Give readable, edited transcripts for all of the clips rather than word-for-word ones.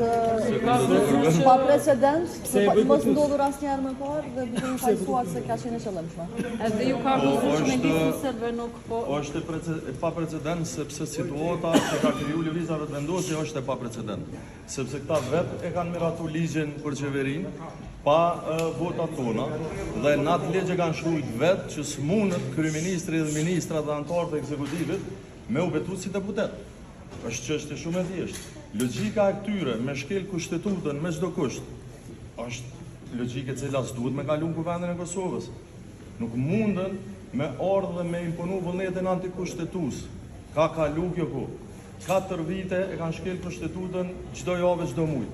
është pa precedent, mos ndodhur asnjëherë më parë dhe duke u fajsuar se ka qenë e qëllimshme. Edhe ju ka vëzhguar me diskusën nuk po. Është e pa precedent sepse situata që ka kriju lëvizja vetëvendosje është e pa precedent. Sepse këta vetë e kanë miratu ligjin për qeverinë pa votat tona dhe në atë ligj e kanë shkruajt vetë që s'munët kryeministri dhe ministrat dhe anëtarët e ekzekutivit me u betu si deputet. Është çështje shumë e thjeshtë. Logjika e këtyre me shkel kushtetutën me çdo kusht është logjike e cila s'duhet me kalu në kuvendin e Kosovës. Nuk mundën me ardhë dhe me imponu vullnetin antikushtetues. Ka kalu kjo ku. 4 vite e kanë shkel kushtetutën çdo javë çdo muaj.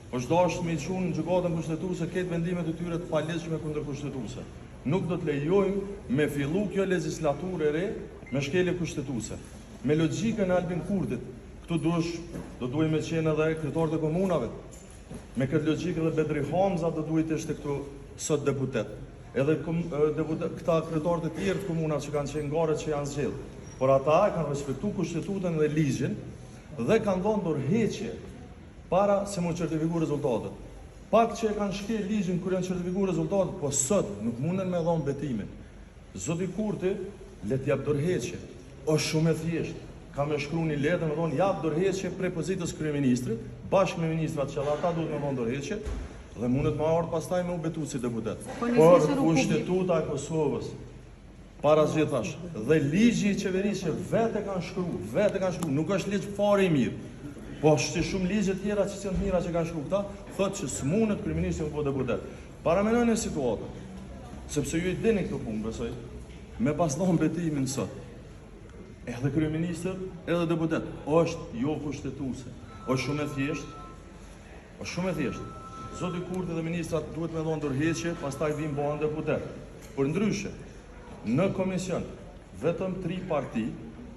Është dashur me çun në gjykatën kushtetuese këtë vendimet e tyre të palegjshme kundër kushtetuese. Nuk do të lejojmë me fillu kjo legjislaturë e re me shkelje kushtetuese. Me logjikën e Albin Kurtit, këtu do duhet me qenë edhe kryetarët e komunave. Me këtë logjikë edhe Bedri Hamza do duhet të ishte këtu sot deputet. Edhe këta kryetarët e tjerë të komunave që kanë qenë ngare që janë zgjedhur. Por ata e kanë respektuar kushtetutën dhe ligjin dhe kanë dhënë dorëheqje para se mu certifikuar rezultatet. Pak që e kanë shkel ligjin kur janë certifikuar rezultatet, po sot nuk munden me dhënë betimin. Zoti Kurti le t'jap dorëheqje. Është shumë e thjeshtë. Ka me shkruar një letër me thonë jap dorëheqje prepozitës kryeministrit, bashkë me ministrat që ata duhet me dhënë dorëheqje dhe mundet më ardh pastaj me u betu si deputet. Por kushtetuta e Kosovës para zgjedhjes dhe ligji i qeverisë që vetë kanë shkruar, nuk është ligj fare i mirë. Po është shumë ligje të tjera që janë të mira që kanë shkruar këta, thotë që s'mundet kryeministri të bëjë deputet. Paramenoni situatën, sepse ju i dini këtë punë, besoj, me pas dhënë betimin sot. Edhe kryeministri, edhe deputet, është jo kushtetuese. Është shumë e thjeshtë. Zoti Kurti dhe ministrat duhet me dhënë dorëheqje, pastaj vijnë bëhen deputet. Por ndryshe, në komision vetëm 3 parti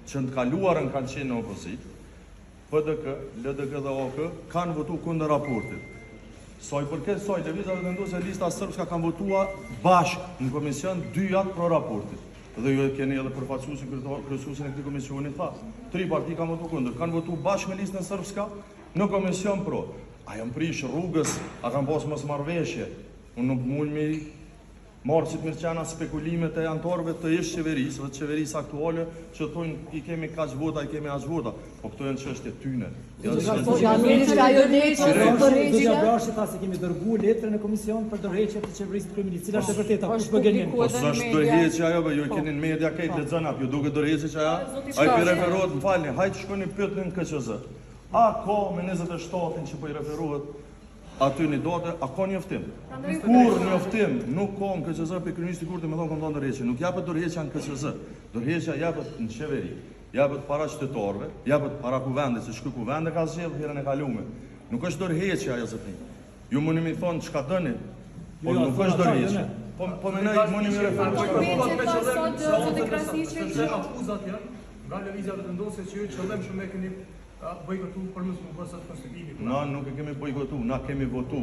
që në të kaluarën kanë qenë në opozitë, PDK, LDK dhe OK, kanë votu kundër raportit. Soj përket soj, lëvizja vetëvendosje lista sërbska kanë votua bashkë në komision 2 jatë pro raportit. Dhe ju e keni edhe përfaqësuesin kryesuesin e këtij komisioni tha. 3 parti kanë votu kundër, kanë votu bashkë me listën sërbska në komision pro. A janë prish rrugës, a kanë pas mosmarrveshje. Unë nuk mund me marë që të mirëqena spekulimet e antarëve të ishtë qeverisë dhe të qeverisë aktuale që thonë i kemi kaq vota, i kemi aq vota. Po këto janë çështje tyne. Zotja Brashi tha se kemi dërguar letrën në komision për dorëheqje të qeverisë të kryeministit. Cila është e vërteta? Kush po gënjen? Po s'është dorëheqje ajo, ju e keni në media këtë lexon apo ju duket dorëheqje që ajo? Ai i referohet, m'falni, hajt shkoni pyetni në KQZ. A ka me 27-in që po i referohet aty një dote, a ka njoftim? Kur njoftim nuk ka në KQZ për kryeministri Kurti me thonë kom thonë dorëheqje. Nuk japet dorëheqja në KQZ. Dorëheqja japet në qeveri, japet para qytetarëve, japet para kuvendit, se shky kuvendi ka zgjedhur herën e kaluar. Nuk është dorëheqja ajo zotni. Ju mundi më thonë çka dëni, por nuk është dorëheqje. Po mendoj mundi më akuzat janë nga lëvizja vetëvendosje që ju qëllim shumë e keni bojkotu përmes propozitat konstitutive. Na nuk e kemi bojkotu, na kemi votu.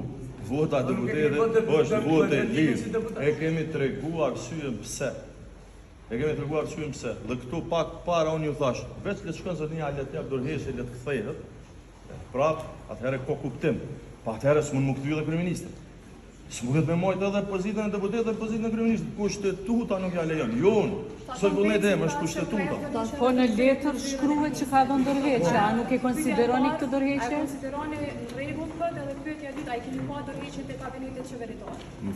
Vota deputetëve është votë lirë. E kemi treguar arsyen pse. Dhe këtu pak para unë ju thash, veç le të shkon zotnia le të jap dorëheqje, le të kthehet. Prap, atëherë ka kuptim. Pa atëherë s'mund më kthy edhe kryeministri. S'mund me mojt edhe pozitën e deputetit dhe pozitën e kryeministrit. Kushtetuta nuk ja lejon. Jo unë. Sot vullneti im është kushtetuta. Po në letër shkruhet që ka dhënë dorëheqje, a nuk e konsideroni këtë dorëheqje? A konsideroni rregull këtë edhe pyetja dytë, a i keni pa dorëheqjen te kabinetit qeveritar? Më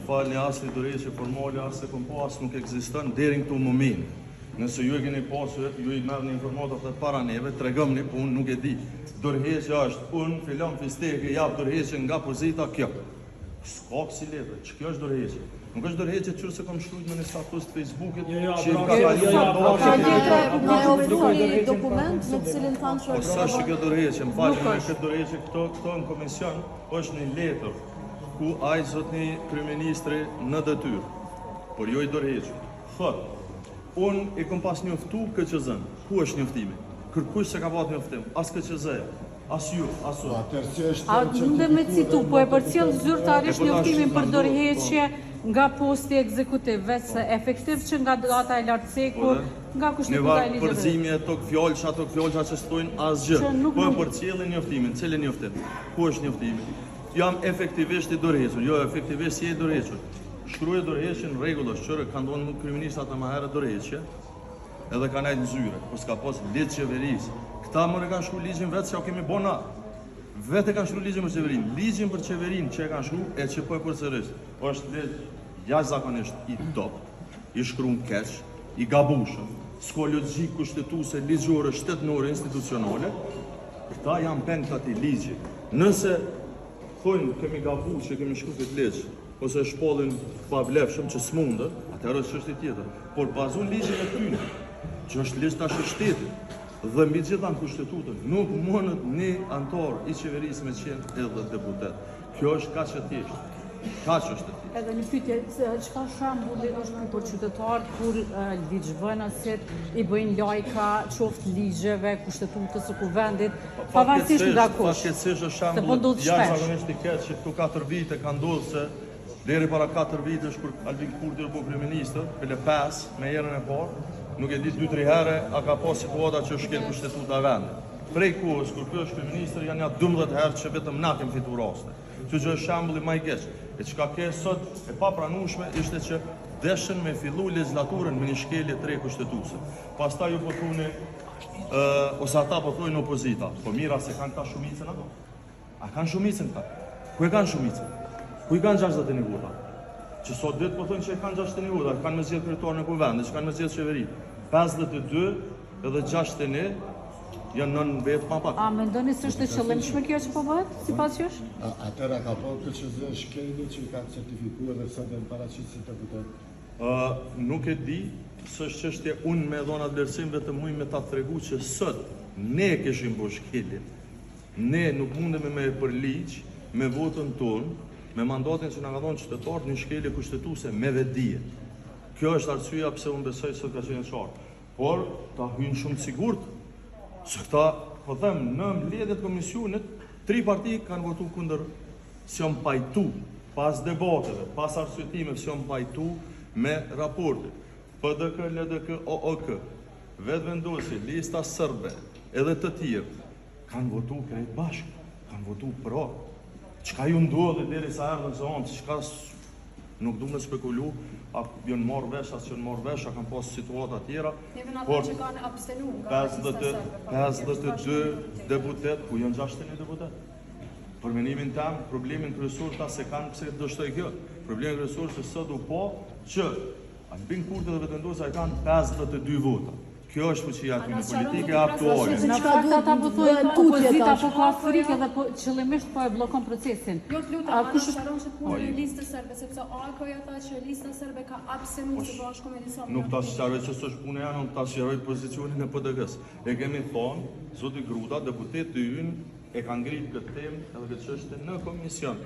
falni, as një dorëheqje formale, as e kompas nuk ekziston deri në këtë moment. Nëse ju e keni pasur, ju i merrni informatat e para neve, tregomni, po unë nuk e di. Dorëheqja është unë filon fisteke, jap dorëheqje nga pozita kjo. S'ka si letër, ç'kjo është dorëheqje? Nuk është dorëheqje që se kam shkruajtur në një status të Facebookit, që ka ofruar dokument në të cilin thanë se është sa kjo dorëheqje, më falni, me këtë dorëheqje këto në komision është një letër ku ai zotni kryeministri në detyrë, por jo i dorëhequr. Thotë unë i kom pas njoftu KQZ-n. Ku është njoftimi? Kërkush se ka pas njoftim? As KQZ-ja, as ju, as unë. A mundem me citu, po e përcjell zyrtarisht njoftimin për dorëheqje nga posti ekzekutiv, vetë efektiv që nga data e lartësekur, nga Në kushtetuta e ligjeve. përzimje tok fjalësha që stojnë asgjë. Që nuk Po e mund- përcjellin njoftimin, cilin njoftim? Ku është njoftimi? Jam efektivisht i dorëhequr, jo efektivisht si e dorëhequr. Shkruaj dorëheqjen rregullosh, çore ka ndonë kryeministra ata më herë dorëheqje, edhe kanë ajtë në zyre, po s'ka pas ligj qeverisë. Këta më kanë shkruar ligjin vetë se ja kemi bona. Vetë kanë shkruar ligjin për qeverinë. Ligjin për qeverinë që e kanë shkruar e që po e përsëris. Është ligj jashtëzakonisht i dobët, i shkruar keq, i gabushëm, s'ka logjik kushtetuese, ligjore, shtetënore, institucionale. Këta janë peng të ati ligji. Nëse thonë kemi gabu që kemi shkruar këtë ligj, ose shpollin pa vlefshëm që s'mundën, atëherë është çështje tjetër. Por bazon ligjin e tyre, që është ligj tash i shtetit, dhe mbi gjitha në kushtetutën, nuk mundet një antar i qeverisë me qenë edhe deputet. Kjo është kaq e thjeshtë. Kaq është e thjeshtë. Edhe një pyetje, çka shembulli është për qytetarët kur ligjvënësit i bëjnë lajka qoftë ligjeve, kushtetutës së kuvendit, pavarësisht nga kush. Fatkeqësisht është Se po shembull ndodh shpesh. jashtëzakonisht i keq që këtu 4 vite ka ndodhur se deri para 4 vitesh kur Albin Kurti u bë kryeminist, pele 5 me herën e parë, nuk e di 2-3 herë a ka pas situata që shkel kushtetuta e vendit. Prej kohës kur ky është kryeminist janë ja 12 herë që vetëm na kemi fituar raste. Kjo gjë është shembulli më i keq. E çka ke sot e papranueshme ishte që deshën me fillu legislaturën me një shkelje të re kushtetuese. Pastaj ju po thoni ose ata po thonë opozita. Po mira se kanë ta shumicën ato. A kanë shumicën ta? Ku e kanë shumicën? Ku i kanë 61 vota? Që sot ditë po thonë që e kanë 61 vota, kanë me zgjedhë kryetarin e kuvendit, që kanë me zgjedhë qeverinë. 52 edhe 61 janë nën vetë pa pak. A mendoni se është e qëllimshme kjo që po bëhet, sipas jush? Atëra ka po këtë që zë shkeli që i ka certifikuar dhe sot e në paraqit si deputet? Nuk e di, së është çështje unë me dhona vlerësim vetëm muj me ta tregu që sot ne keshim bo shkelin. Ne nuk mundemi me për ligj, me votën tonë, me mandatin që na ka dhënë qytetarët një shkelje kushtetuese me vetdije. Kjo është arsyeja pse unë besoj se ka qenë qartë. Por ta hyjnë shumë të sigurt se këta, po them, në mbledhjet komisionit, 3 parti kanë votu kundër, si janë pajtu, pas debateve, pas arsyetimeve, si janë pajtu me raportin. PDK, LDK, OOK, vetëvendosi, lista sërbe, edhe të tjerë, kanë votu krejt bashkë, kanë votu pro. Çka ju ndodhi deri sa erdhën zonë, çka nuk du me spekulu, a janë marrë vesh, as janë marrë vesh, a kanë pas situata tjera. Edhe në ata Por që kanë abstenu nga lista serbe, 52 deputet, ku janë 61 deputet. Për menimin tam, problemin kryesor ta se kanë pse do shtoj kjo. Problemi kryesor se sot u po që Albin Kurti dhe vetëvendosja e kanë 52 vota. Kjo është fuqia e tyre politike aktuale. Në fakt ata po thonë opozita po ka frikë dhe po qëllimisht po e bllokon procesin. Jo të lutem, ana sharon që punë në listën serbe, sepse AKJ ata që lista serbe ka abstenu së bashku me disa Nuk ta sqaroj që s'është punë janë, nuk ta sqaroj pozicionin e PDK-s. E kemi thonë, zoti Gruda, deputeti ynë e ka ngritë këtë temë edhe këtë çështje në komision.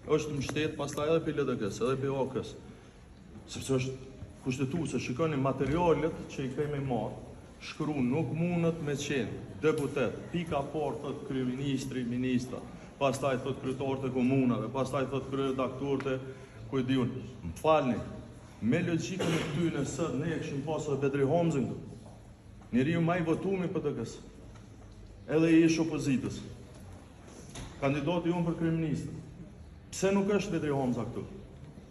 Është mbështet pastaj edhe për LDK-s, edhe për OK-s. Sepse është kushtetuese, shikoni materialet që i kemi marrë, shkru nuk mundet me qenë deputet, pika parë thot kryeministri, ministra, pastaj thot kryetarët e komunave, pastaj thot kryeredaktorët e ku e diun. Më falni, me logjikën e këtyre sot ne e kishim pasur Bedri Homzën këtu. Njeriu më i votuar për PDK-s. Edhe i ish opozitës. Kandidati jonë për kryeministër. Pse nuk është Bedri Homza këtu?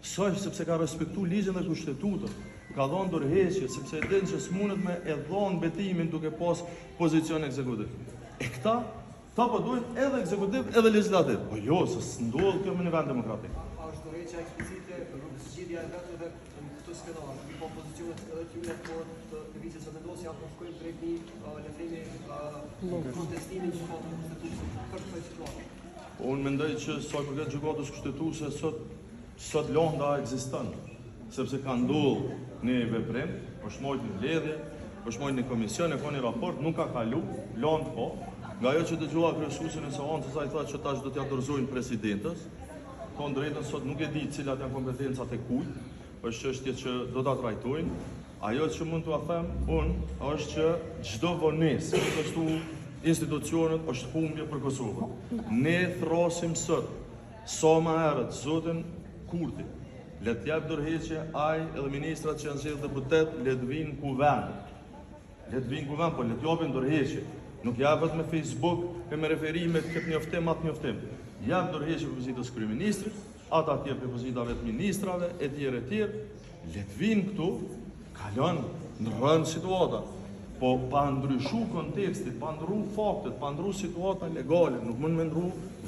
Saq sepse ka respektu ligjin dhe kushtetutën, ka dhënë dorëheqje sepse e din që s'mundet me e dhënë betimin duke pas pozicion ekzekutiv. E këta po duhen edhe ekzekutiv edhe legislativ. Po jo, se s'ndodh kjo në vend demokratik. Është dorëheqja eksplicite për zgjidhja e vetë në këtë skenar, në pozicionet edhe tyre të lëvizjes së vendosja apo shkojnë drejt një le themi protestimi që ka kushtetuese për këtë situatë. Unë mendoj që sa i përket gjykatës kushtetuese sot lënda ekziston, sepse ka ndodhur në veprim, është marrë në mbledhje, është marrë në komision, e ka një raport, nuk ka kalu, lëndë po. Nga ajo që dëgjova kryesuesin e seancës, ai thotë që tash do t'ia dorëzojnë presidentës. Ton drejtën sot nuk e di cilat janë kompetencat e kujt, është çështje që do ta trajtojnë. Ajo që mund t'ua them unë është që çdo vonesë, gjithashtu institucionet është humbje për Kosovën. Ne thrasim sot, sa më herët zotin Kurti, Le të jap dorëheqje ai edhe ministrat që janë zgjedhur deputet, le të vinë ku vend. Le të vinë ku vend, po le të japin dorëheqje. Nuk japet me Facebook e me referime këtë njoftim atë njoftim. Jap dorëheqje propozitës kryeministrit, ata tjerë propozitave të ministrave, etj. Le të vinë këtu, kalon ndrojnë situata. Po pa ndryshu kontekstit, pa ndryshu faktet, pa ndryshu situata legale, nuk mund me ndryshu